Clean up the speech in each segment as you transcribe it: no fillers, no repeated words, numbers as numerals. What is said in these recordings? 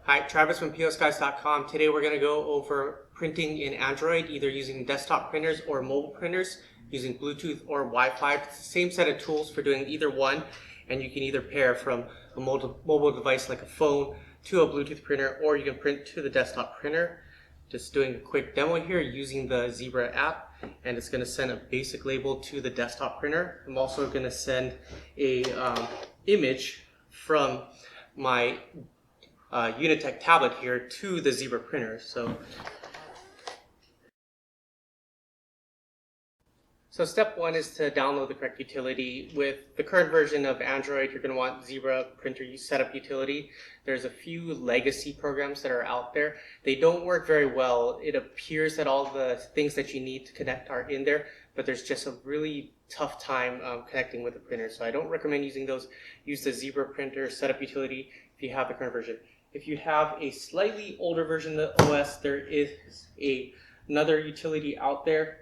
Hi, Travis from POSGuys.com. Today we're going to go over printing in Android, either using desktop printers or mobile printers, using Bluetooth or Wi-Fi. It's the same set of tools for doing either one, and you can either pair from a mobile device like a phone to a Bluetooth printer, or you can print to the desktop printer. Just doing a quick demo here using the Zebra app, and it's going to send a basic label to the desktop printer. I'm also going to send a image from my Unitech tablet here to the Zebra printer. So step one is to download the correct utility. With the current version of Android, you're going to want Zebra Printer Setup Utility. There's a few legacy programs that are out there. They don't work very well. It appears that all the things that you need to connect are in there, but there's just a really tough time connecting with the printer. So I don't recommend using those. Use the Zebra Printer Setup Utility if you have the current version. If you have a slightly older version of the OS, there is another utility out there.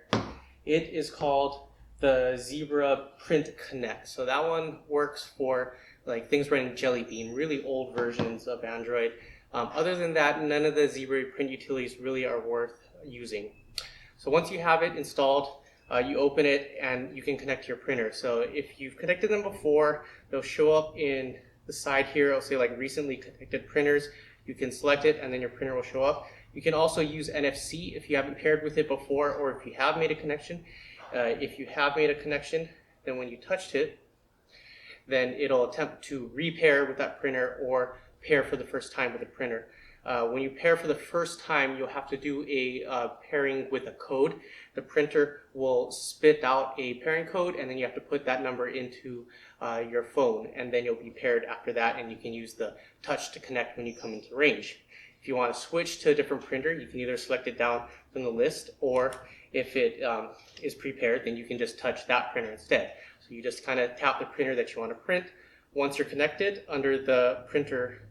It is called the Zebra Print Connect. So that one works for like things running Jelly Bean, really old versions of Android. Other than that, none of the Zebra Print utilities really are worth using. So once you have it installed, you open it and you can connect to your printer. So if you've connected them before, they'll show up in the side here. It'll say like recently connected printers. You can select it and then your printer will show up. You can also use NFC if you haven't paired with it before, or if you have made a connection. If you have made a connection, then when you touched it, then it'll attempt to repair with that printer or pair for the first time with the printer. When you pair for the first time, you'll have to do a pairing with a code. The printer will spit out a pairing code, and then you have to put that number into your phone, and then you'll be paired after that, and you can use the touch to connect when you come into range. If you want to switch to a different printer, you can either select it down from the list, or if it is prepared, then you can just touch that printer instead. So you just kind of tap the printer that you want to print. Once you're connected, under the printer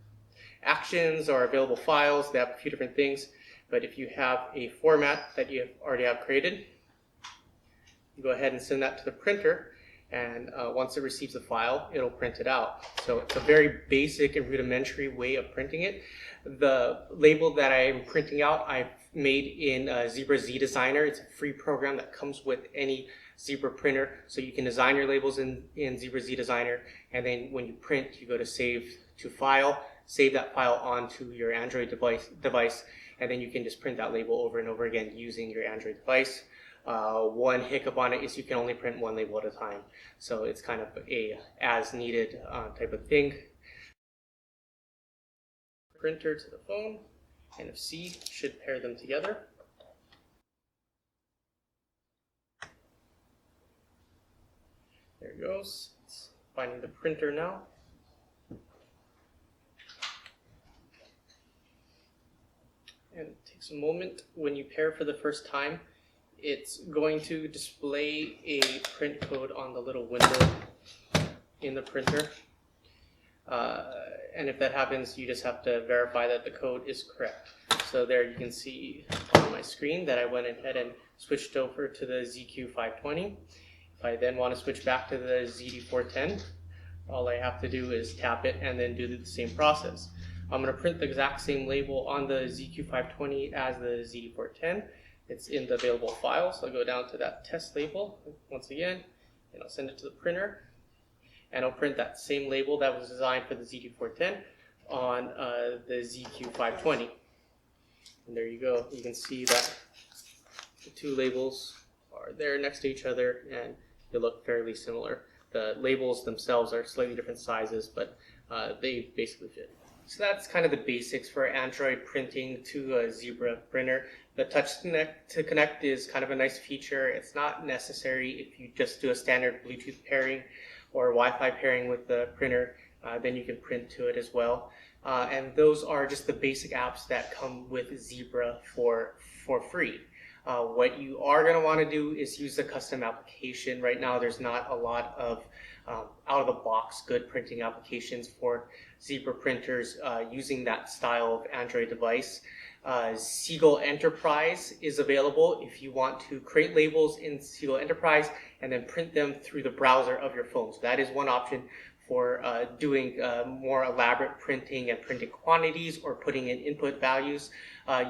actions or available files, they have a few different things. But if you have a format that you already have created, you go ahead and send that to the printer, and once it receives the file, it'll print it out. So it's a very basic and rudimentary way of printing it. The label that I'm printing out, I've made in Zebra Z Designer. It's a free program that comes with any Zebra printer. So you can design your labels in Zebra Z Designer, and then when you print, you go to Save to File, save that file onto your Android device, and then you can just print that label over and over again using your Android device. One hiccup on it is you can only print one label at a time. So it's kind of a as needed type of thing. Printer to the phone, NFC should pair them together. There it goes. It's finding the printer now. And it takes a moment. When you pair for the first time, it's going to display a print code on the little window in the printer. And if that happens, you just have to verify that the code is correct. So there you can see on my screen that I went ahead and switched over to the ZQ520. If I then want to switch back to the ZD410, all I have to do is tap it and then do the same process. I'm going to print the exact same label on the ZQ520 as the ZD410. It's in the available file, so I'll go down to that test label once again, and I'll send it to the printer. And I'll print that same label that was designed for the ZD410 on the ZQ520. And there you go. You can see that the two labels are there next to each other, and they look fairly similar. The labels themselves are slightly different sizes, but they basically fit. So that's kind of the basics for Android printing to a Zebra printer. The touch to connect is kind of a nice feature. It's not necessary if you just do a standard Bluetooth pairing or Wi-Fi pairing with the printer, then you can print to it as well. And those are just the basic apps that come with Zebra for free. What you are going to want to do is use the custom application. Right now there's not a lot of out-of-the-box good printing applications for Zebra printers using that style of Android device. Seagull Enterprise is available if you want to create labels in Seagull Enterprise and then print them through the browser of your phone. So that is one option for doing more elaborate printing and printing quantities or putting in input values.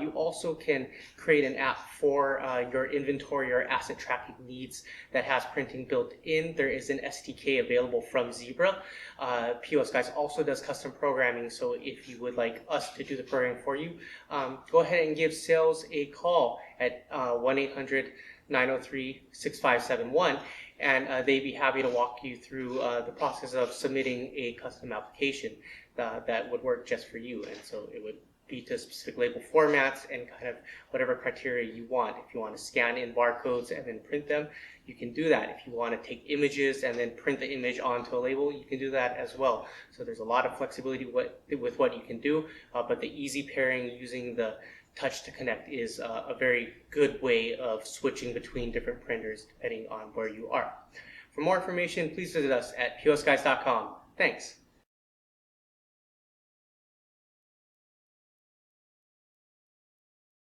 You also can create an app for your inventory or asset tracking needs that has printing built in. There is an SDK available from Zebra. POS Guys also does custom programming, so if you would like us to do the programming for you, go ahead and give sales a call at 1-800-903-6571, and they'd be happy to walk you through the process of submitting a custom application that would work just for you. And so it would be to specific label formats and kind of whatever criteria you want. If you want to scan in barcodes and then print them, you can do that. If you want to take images and then print the image onto a label, you can do that as well. So there's a lot of flexibility with what you can do, but the easy pairing using the touch to connect is a very good way of switching between different printers depending on where you are. For more information, please visit us at POSGuys.com. Thanks.